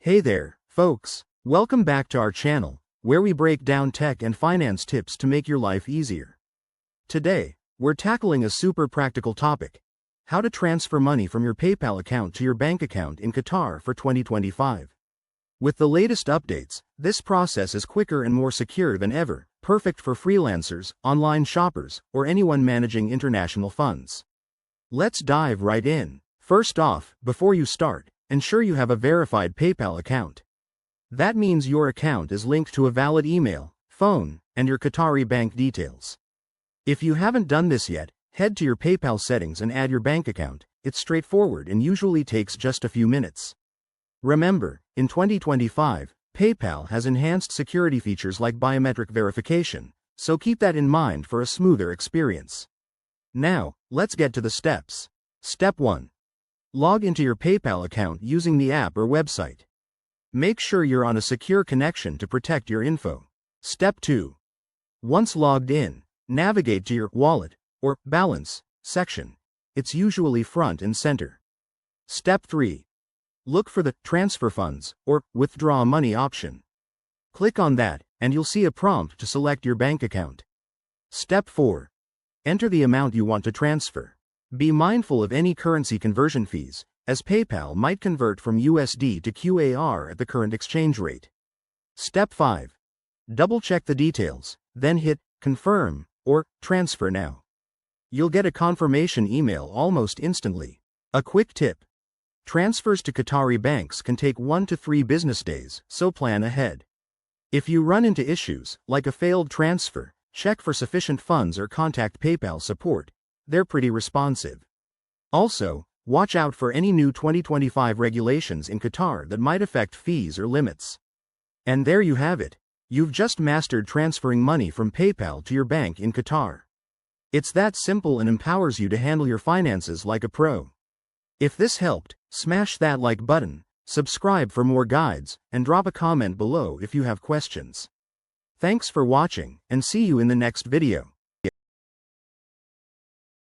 Hey there, folks. Welcome back to our channel, where we break down tech and finance tips to make your life easier. Today, we're tackling a super practical topic: how to transfer money from your PayPal account to your bank account in Qatar for 2025. With the latest updates, this process is quicker and more secure than ever, perfect for freelancers, online shoppers, or anyone managing international funds. Let's dive right in. First off, before you start, ensure you have a verified PayPal account. That means your account is linked to a valid email, phone, and your Qatari bank details. If you haven't done this yet, head to your PayPal settings and add your bank account. It's straightforward and usually takes just a few minutes. Remember, in 2025, PayPal has enhanced security features like biometric verification, so keep that in mind for a smoother experience. Now, let's get to the steps. Step 1. Log into your PayPal account using the app or website. Make sure you're on a secure connection to protect your info. Step 2. Once logged in, navigate to your Wallet or Balance section. It's usually front and center. Step 3. Look for the Transfer Funds or Withdraw Money option. Click on that, and you'll see a prompt to select your bank account. Step 4. Enter the amount you want to transfer. Be mindful of any currency conversion fees, as PayPal might convert from USD to QAR at the current exchange rate. Step 5. Double-check the details, then hit Confirm or Transfer Now. You'll get a confirmation email almost instantly. A quick tip: transfers to Qatari banks can take 1 to 3 business days, so plan ahead. If you run into issues, like a failed transfer, check for sufficient funds or contact PayPal support. They're pretty responsive. Also, watch out for any new 2025 regulations in Qatar that might affect fees or limits. And there you have it. You've just mastered transferring money from PayPal to your bank in Qatar. It's that simple and empowers you to handle your finances like a pro. If this helped, smash that like button, subscribe for more guides, and drop a comment below if you have questions. Thanks for watching, and see you in the next video.